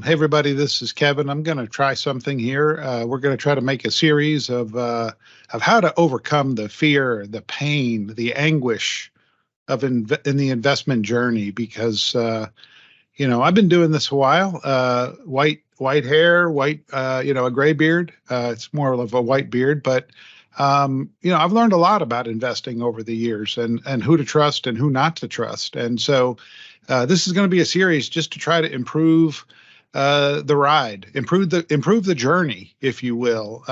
Hey everybody, this is Kevin. I'm going to try something here. We're going to try to make a series of how to overcome the fear, the pain, the anguish of in the investment journey. Because I've been doing this a while. White hair, a gray beard. It's more of a white beard, but I've learned a lot about investing over the years, and who to trust and who not to trust. And so this is going to be a series just to try to improve the ride, improve the journey, if you will.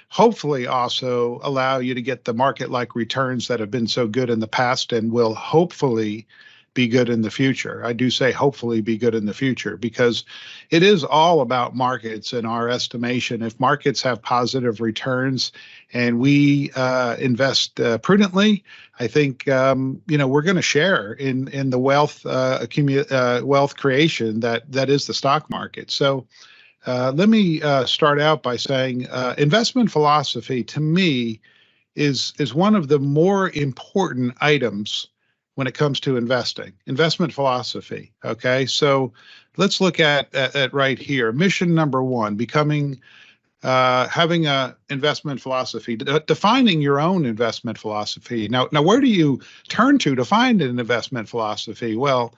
Hopefully also allow you to get the market-like returns that have been so good in the past and will hopefully be good in the future. I do say hopefully be good in the future, because it is all about markets in our estimation. If markets have positive returns and we invest prudently, I think we're going to share in the wealth wealth creation that is the stock market. So let me start out by saying investment philosophy to me is one of the more important items when it comes to investment philosophy. Okay, so let's look at right here. Mission number one: having a investment philosophy, defining your own investment philosophy. Now, where do you turn to find an investment philosophy? Well,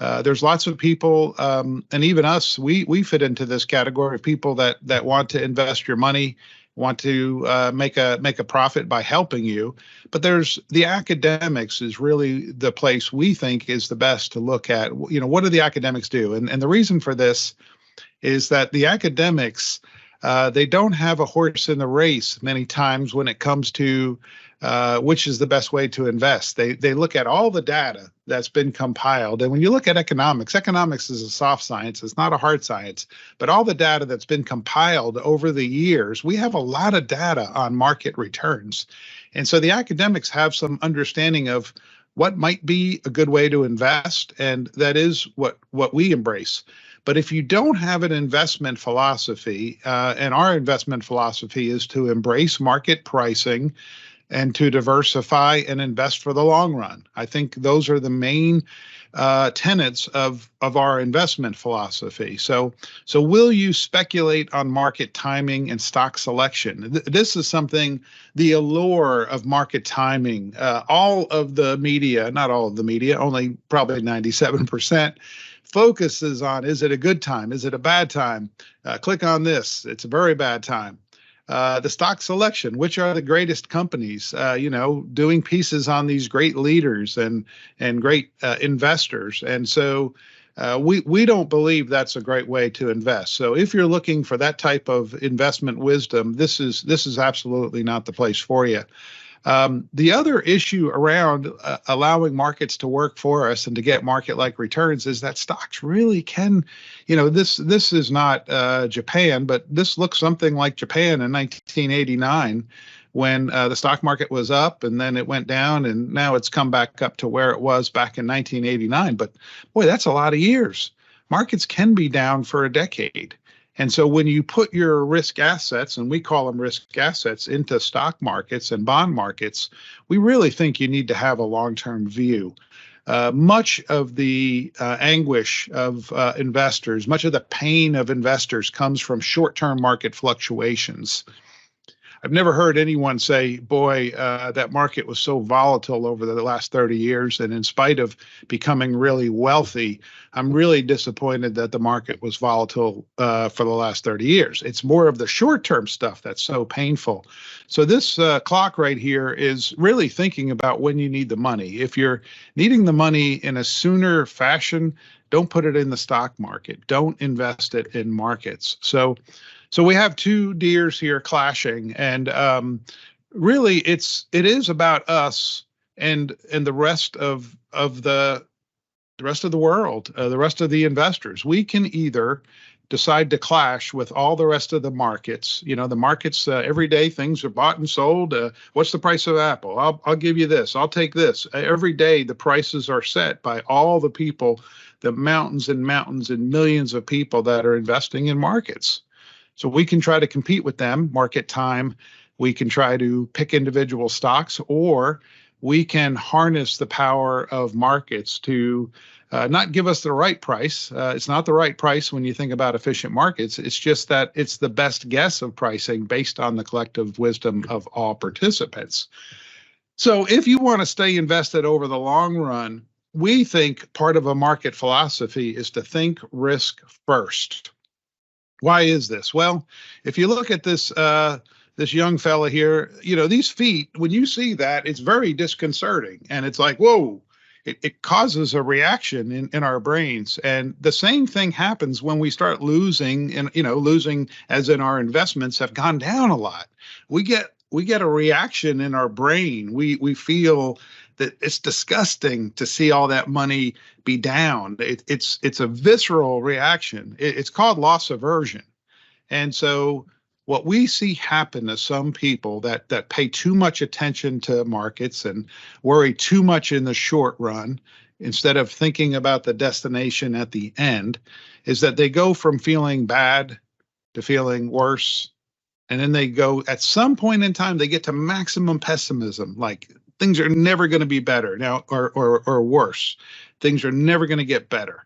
there's lots of people, and even us. We fit into this category of people that want to invest your money, want to make a profit by helping you. But there's the academics is really the place we think is the best to look at. What do the academics do? And the reason for this is that the academics, they don't have a horse in the race many times when it comes to which is the best way to invest. They look at all the data that's been compiled. And when you look at economics is a soft science. It's not a hard science. But all the data that's been compiled over the years, we have a lot of data on market returns. And so the academics have some understanding of what might be a good way to invest. And that is what we embrace. But if you don't have an investment philosophy, and our investment philosophy is to embrace market pricing and to diversify and invest for the long run. I think those are the main tenets of our investment philosophy. So will you speculate on market timing and stock selection? This is something, the allure of market timing. All of the media, not all of the media, only probably 97%, focuses on, is it a good time? Is it a bad time? Click on this. It's a very bad time. The stock selection, which are the greatest companies, doing pieces on these great leaders and great investors. And so we don't believe that's a great way to invest. So if you're looking for that type of investment wisdom, this is absolutely not the place for you. The other issue around allowing markets to work for us and to get market-like returns is that stocks really can, this is not Japan, but this looks something like Japan in 1989 when the stock market was up and then it went down, and now it's come back up to where it was back in 1989. But boy, that's a lot of years. Markets can be down for a decade. And so when you put your risk assets, and we call them risk assets, into stock markets and bond markets, we really think you need to have a long-term view. Much of the anguish of investors, much of the pain of investors comes from short-term market fluctuations. I've never heard anyone say, boy, that market was so volatile over the last 30 years. And in spite of becoming really wealthy, I'm really disappointed that the market was volatile for the last 30 years. It's more of the short-term stuff that's so painful. So this clock right here is really thinking about when you need the money. If you're needing the money in a sooner fashion, don't put it in the stock market. Don't invest it in markets. So we have two deers here clashing, and really it is about us and the rest of the rest of the world, the rest of the investors. We can either decide to clash with all the rest of the markets. The markets, every day things are bought and sold. What's the price of Apple? I'll give you this. I'll take this. Every day the prices are set by all the people, the mountains and mountains and millions of people that are investing in markets. So we can try to compete with them, market time. We can try to pick individual stocks, or we can harness the power of markets to not give us the right price. It's not the right price when you think about efficient markets. It's just that it's the best guess of pricing based on the collective wisdom of all participants. So if you want to stay invested over the long run, we think part of a market philosophy is to think risk first. Why is this? Well, if you look at this young fella here, these feet, when you see that, it's very disconcerting. And it's like, whoa, it causes a reaction in our brains. And the same thing happens when we start losing, and losing as in our investments have gone down a lot. We get a reaction in our brain. We feel that it's disgusting to see all that money be down. It's a visceral reaction. It's called loss aversion. And so what we see happen to some people that pay too much attention to markets and worry too much in the short run, instead of thinking about the destination at the end, is that they go from feeling bad to feeling worse. And then they go, at some point in time, they get to maximum pessimism, like things are never going to be better now, or worse. Things are never going to get better.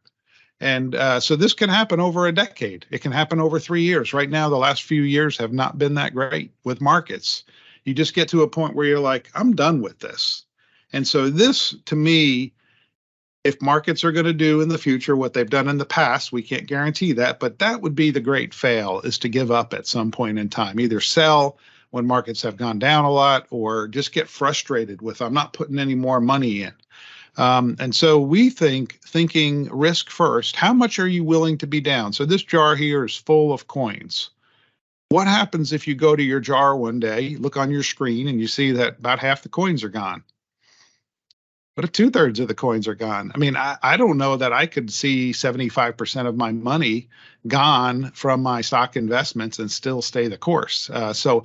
And so this can happen over a decade. It can happen over 3 years. Right now, the last few years have not been that great with markets. You just get to a point where you're like, I'm done with this. And so this, to me, if markets are going to do in the future what they've done in the past, we can't guarantee that, but that would be the great fail, is to give up at some point in time. Either sell when markets have gone down a lot, or just get frustrated with, I'm not putting any more money in. And so we thinking risk first, how much are you willing to be down? So this jar here is full of coins. What happens if you go to your jar one day, look on your screen, and you see that about half the coins are gone? But if 2/3 of the coins are gone, I mean, I don't know that I could see 75% of my money gone from my stock investments and still stay the course. So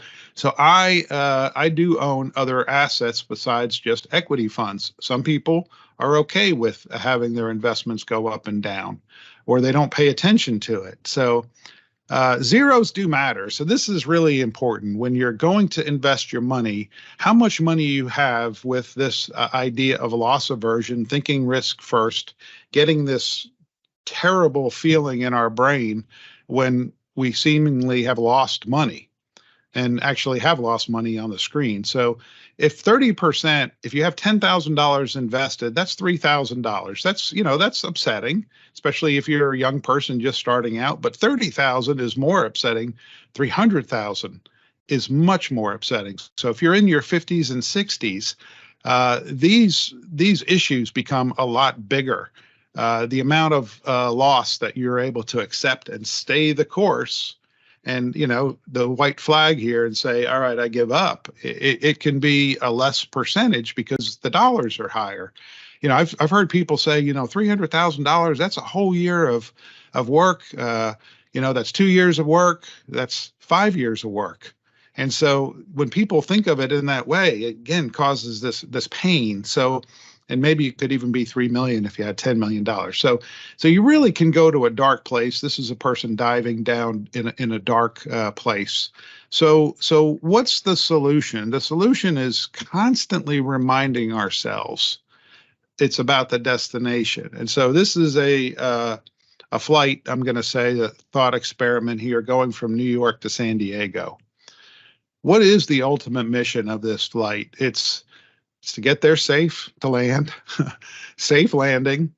I do own other assets besides just equity funds. Some people are okay with having their investments go up and down, or they don't pay attention to it. So zeros do matter. So this is really important when you're going to invest your money, how much money you have with this idea of loss aversion, thinking risk first, getting this terrible feeling in our brain when we seemingly have lost money and actually have lost money on the screen. So if 30%, if you have $10,000 invested, that's $3,000. That's upsetting, especially if you're a young person just starting out. But 30,000 is more upsetting. 300,000 is much more upsetting. So if you're in your 50s and 60s, these issues become a lot bigger. The amount of loss that you're able to accept and stay the course, and the white flag here, and say, all right, I give up, it can be a less percentage because the dollars are higher. I've heard people say, $300,000, that's a whole year of work. That's 2 years of work. That's 5 years of work. And so when people think of it in that way, it again causes this pain. So, and maybe it could even be 3 million if you had $10 million. So you really can go to a dark place. This is a person diving down in a dark place. So what's the solution? The solution is constantly reminding ourselves it's about the destination. And so this is a flight, I'm going to say, a thought experiment here, going from New York to San Diego. What is the ultimate mission of this flight? It's to get there safe, to land, safe landing.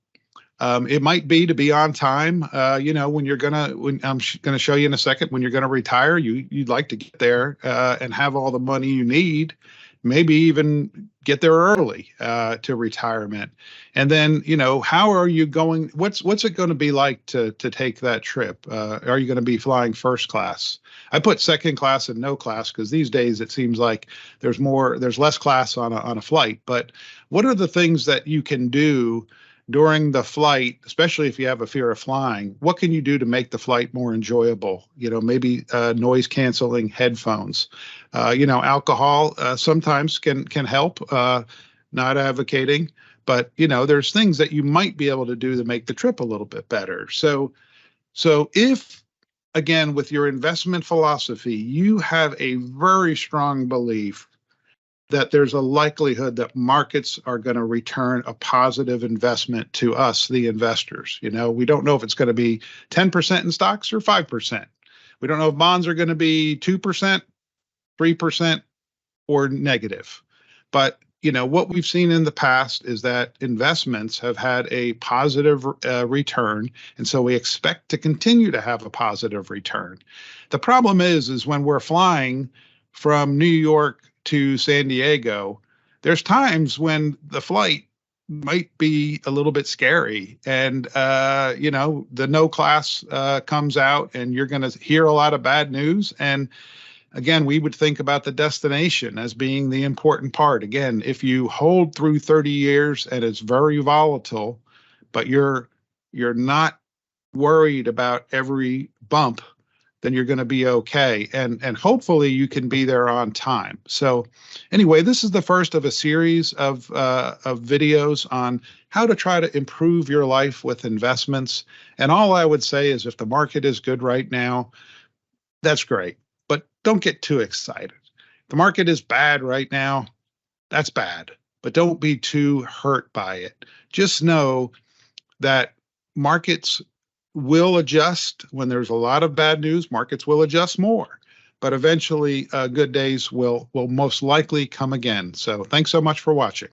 It might be to be on time. When I'm gonna show you in a second, when you're gonna retire, you'd like to get there and have all the money you need, maybe even get there early to retirement. And then, how are you going? What's it going to be like to take that trip? Are you going to be flying first class? I put second class and no class because these days it seems like there's less class on a flight. But what are the things that you can do during the flight, especially if you have a fear of flying? What can you do to make the flight more enjoyable? Maybe noise canceling headphones. Alcohol sometimes can help. Not advocating, but there's things that you might be able to do to make the trip a little bit better. So if, again, with your investment philosophy, you have a very strong belief that there's a likelihood that markets are going to return a positive investment to us, the investors. We don't know if it's going to be 10% in stocks or 5%. We don't know if bonds are going to be 2%, 3%, or negative. But what we've seen in the past is that investments have had a positive return, and so we expect to continue to have a positive return. The problem is when we're flying from New York to San Diego, there's times when the flight might be a little bit scary, and the no class comes out, and you're going to hear a lot of bad news. And again, we would think about the destination as being the important part. Again, if you hold through 30 years and it's very volatile, but you're not worried about every bump, then you're going to be okay. And hopefully you can be there on time. So anyway, this is the first of a series of videos on how to try to improve your life with investments. And all I would say is if the market is good right now, that's great. But don't get too excited. The market is bad right now. That's bad. But don't be too hurt by it. Just know that markets will adjust. When there's a lot of bad news, markets will adjust more. But eventually, good days will most likely come again. So thanks so much for watching.